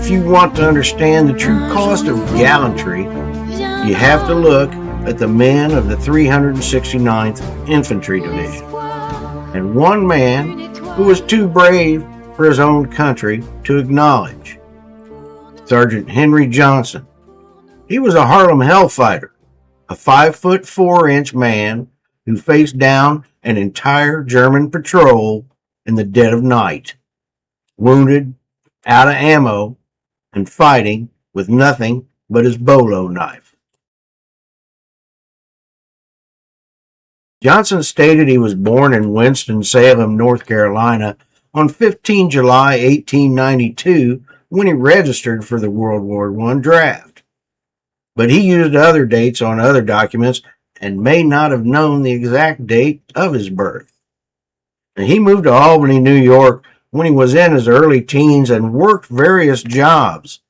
If you want to understand the true cost of gallantry, you have to look at the men of the 369th Infantry Division, and one man who was too brave for his own country to acknowledge. Sgt Henry Johnson. He was a Harlem Hellfighter, a 5'4" man who faced down an entire German patrol in the dead of night, wounded, out of ammo, and fighting with nothing but his bolo knife. Johnson stated he was born in Winston-Salem, North Carolina on 15 July 1892 when he registered for the World War I draft. But he used other dates on other documents and may not have known the exact date of his birth. And he moved to Albany, New York when he was in his early teens and worked various jobs.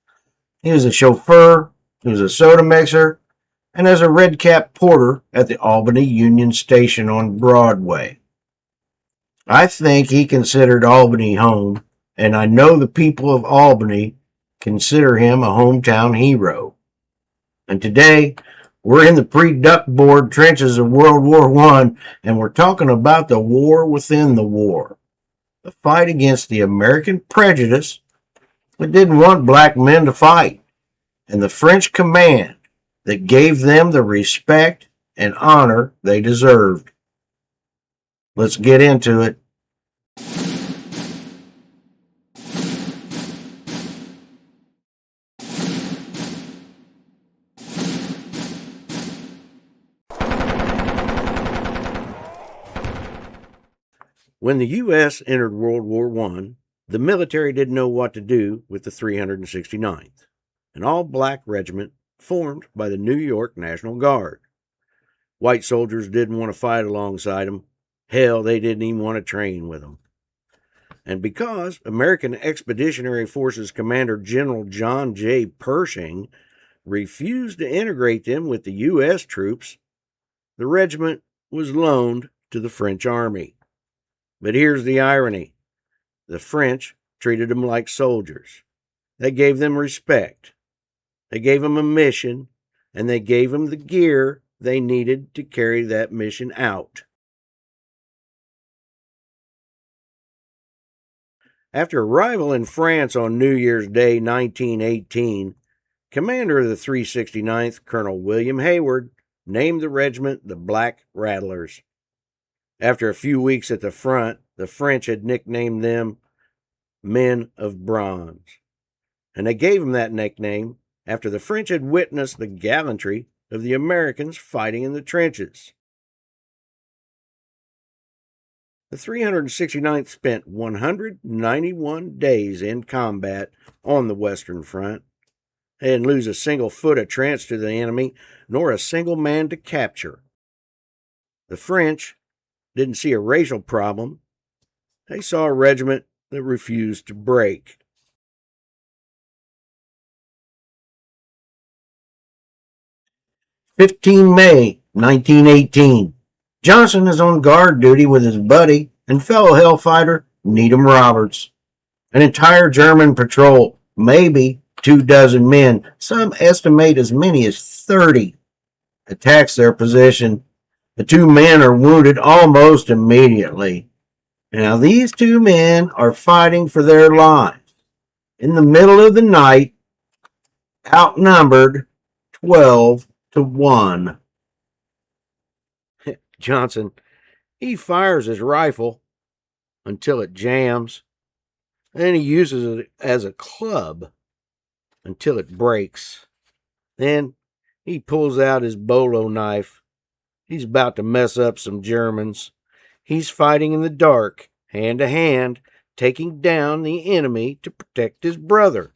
He was a chauffeur, he was a soda mixer, and as a red cap porter at the Albany Union Station on Broadway. I think he considered Albany home, and I know the people of Albany consider him a hometown hero. And today, we're in the pre-duck board trenches of World War I, and we're talking about the war within the war. The fight against the American prejudice that didn't want black men to fight, and the French command that gave them the respect and honor they deserved. Let's get into it. When the U.S. entered World War I, the military didn't know what to do with the 369th, an all-black regiment formed by the New York National Guard. White soldiers didn't want to fight alongside them. Hell, they didn't even want to train with them. And because American Expeditionary Forces Commander General John J. Pershing refused to integrate them with the U.S. troops, the regiment was loaned to the French Army. But here's the irony. The French treated them like soldiers. They gave them respect. They gave them a mission, and they gave them the gear they needed to carry that mission out. After arrival in France on New Year's Day 1918, commander of the 369th, Colonel William Hayward, named the regiment the Black Rattlers. After a few weeks at the front, the French had nicknamed them Men of Bronze. And they gave them that nickname after the French had witnessed the gallantry of the Americans fighting in the trenches. The 369th spent 191 days in combat on the Western Front. They didn't lose a single foot of trench to the enemy, nor a single man to capture. The French didn't see a racial problem. They saw a regiment that refused to break. May 15, 1918. Johnson is on guard duty with his buddy and fellow Hellfighter Needham Roberts. An entire German patrol, maybe 24 men, some estimate as many as 30, attacks their position. The two men are wounded almost immediately. Now, these two men are fighting for their lives. In the middle of the night, outnumbered 12-1. Johnson, he fires his rifle until it jams. Then he uses it as a club until it breaks. Then he pulls out his bolo knife. He's about to mess up some Germans. He's fighting in the dark, hand to hand, taking down the enemy to protect his brother.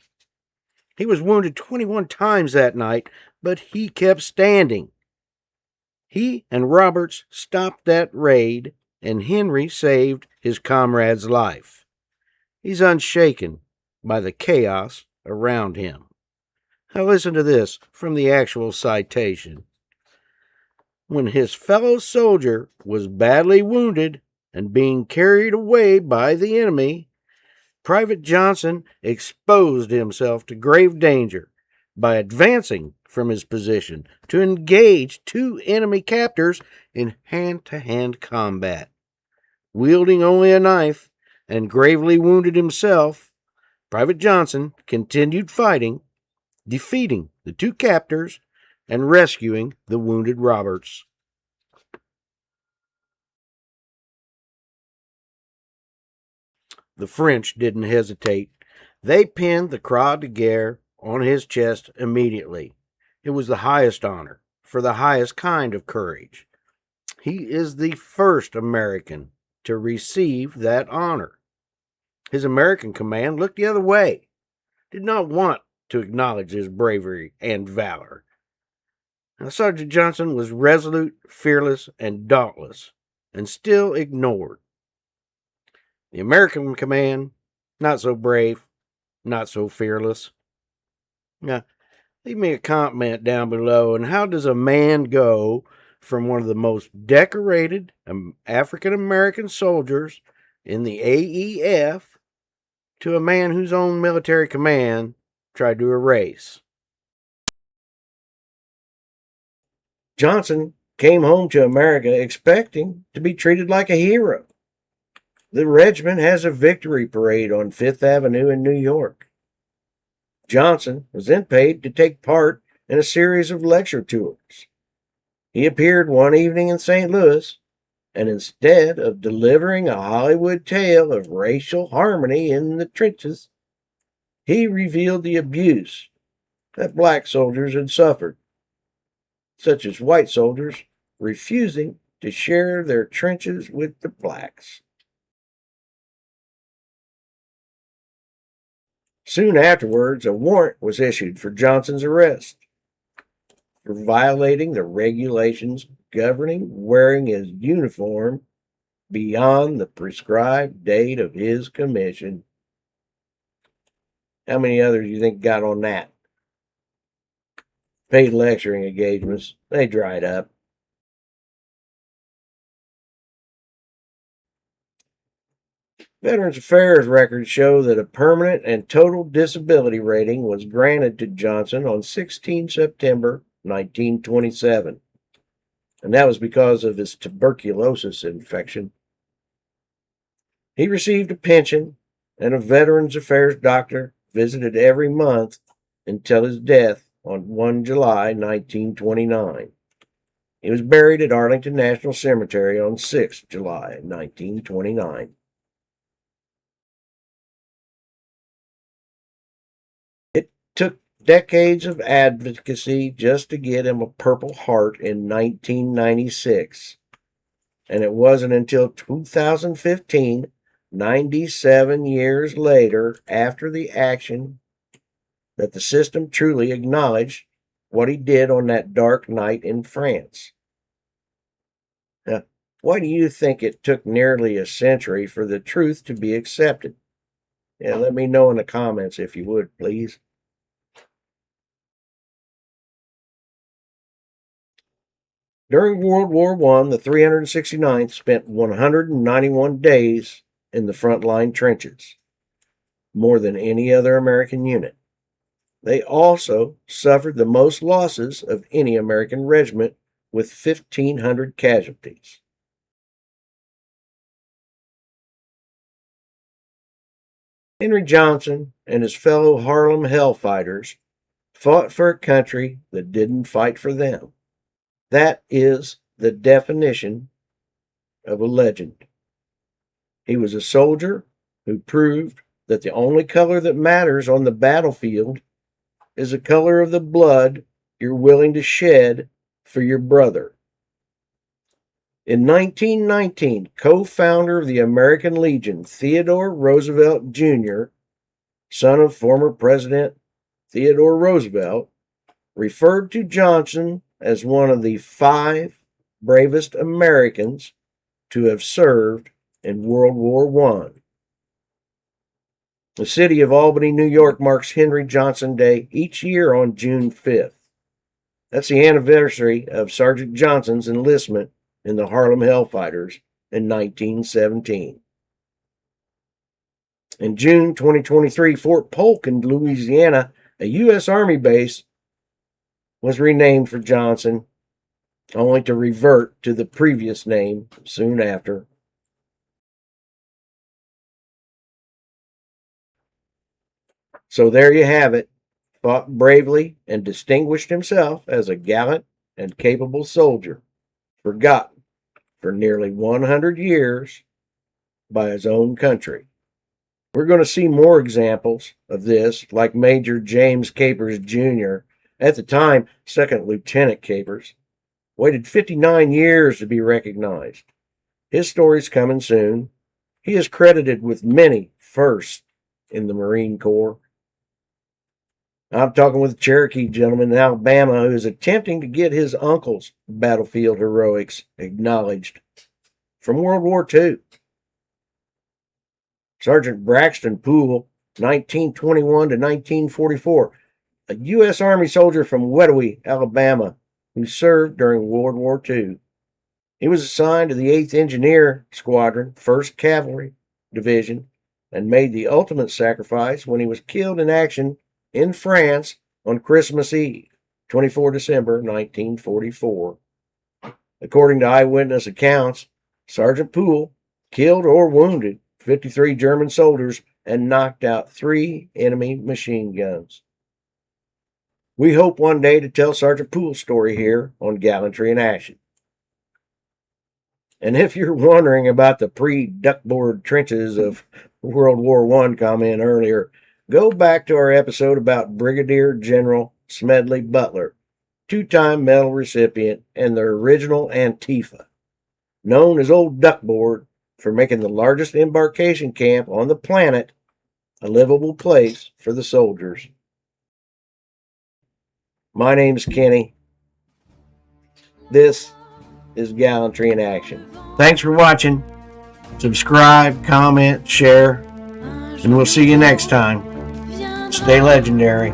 He was wounded 21 times that night, but he kept standing. He and Roberts stopped that raid, and Henry saved his comrade's life. He's unshaken by the chaos around him. Now listen to this from the actual citation. When his fellow soldier was badly wounded and being carried away by the enemy, Private Johnson exposed himself to grave danger by advancing from his position to engage two enemy captors in hand-to-hand combat. Wielding only a knife and gravely wounded himself, Private Johnson continued fighting, defeating the two captors and rescuing the wounded Roberts. The French didn't hesitate. They pinned the Croix de Guerre on his chest immediately. It was the highest honor for the highest kind of courage. He is the first American to receive that honor. His American command looked the other way, did not want to acknowledge his bravery and valor. Now, Sergeant Johnson was resolute, fearless, and dauntless, and still ignored. The American command, not so brave, not so fearless. Now, leave me a comment down below. And how does a man go from one of the most decorated African American soldiers in the AEF to a man whose own military command tried to erase? Johnson came home to America expecting to be treated like a hero. The regiment has a victory parade on Fifth Avenue in New York. Johnson was then paid to take part in a series of lecture tours. He appeared one evening in St. Louis, and instead of delivering a Hollywood tale of racial harmony in the trenches, he revealed the abuse that black soldiers had suffered, such as white soldiers refusing to share their trenches with the blacks. Soon afterwards, a warrant was issued for Johnson's arrest for violating the regulations governing wearing his uniform beyond the prescribed date of his commission. How many others do you think got on that? Paid lecturing engagements, they dried up. Veterans Affairs records show that a permanent and total disability rating was granted to Johnson on 16 September 1927, and that was because of his tuberculosis infection. He received a pension, and a Veterans Affairs doctor visited every month until his death on 1 July 1929. He was buried at Arlington National Cemetery on 6 July 1929. It took decades of advocacy just to get him a Purple Heart in 1996. And it wasn't until 2015, 97 years later, after the action, that the system truly acknowledged what he did on that dark night in France. Now, why do you think it took nearly a century for the truth to be accepted? Yeah, let me know in the comments if you would, please. During World War I, the 369th spent 191 days in the frontline trenches, more than any other American unit. They also suffered the most losses of any American regiment, with 1,500 casualties. Henry Johnson and his fellow Harlem Hellfighters fought for a country that didn't fight for them. That is the definition of a legend. He was a soldier who proved that the only color that matters on the battlefield is the color of the blood you're willing to shed for your brother. In 1919, co-founder of the American Legion, Theodore Roosevelt Jr., son of former President Theodore Roosevelt, referred to Johnson as one of the 5 bravest Americans to have served in World War I. The city of Albany, New York marks Henry Johnson Day each year on June 5th. That's the anniversary of Sergeant Johnson's enlistment in the Harlem Hellfighters in 1917. In June 2023, Fort Polk in Louisiana, a U.S. Army base, was renamed for Johnson, only to revert to the previous name soon after. So there you have it. Fought bravely and distinguished himself as a gallant and capable soldier, forgotten for nearly 100 years by his own country. We're going to see more examples of this, like Major James Capers Jr., at the time, Second Lieutenant Capers, waited 59 years to be recognized. His story's coming soon. He is credited with many firsts in the Marine Corps. I'm talking with a Cherokee gentleman in Alabama who is attempting to get his uncle's battlefield heroics acknowledged from World War II. Sergeant Braxton Poole, 1921 to 1944, a U.S. Army soldier from Wedowee, Alabama, who served during World War II. He was assigned to the 8th Engineer Squadron, 1st Cavalry Division, and made the ultimate sacrifice when he was killed in action in France on Christmas Eve, 24 December 1944. According to eyewitness accounts, Sergeant Poole killed or wounded 53 German soldiers and knocked out 3 enemy machine guns. We hope one day to tell Sergeant Poole's story here on Gallantry in Action. And if you're wondering about the pre-duckboard trenches of World War I comment earlier, go back to our episode about Brigadier General Smedley Butler, 2-time medal recipient and the original Antifa, known as Old Duckboard for making the largest embarkation camp on the planet a livable place for the soldiers. My name's Kenny. This is Gallantry in Action. Thanks for watching. Subscribe, comment, share, and we'll see you next time. Stay legendary.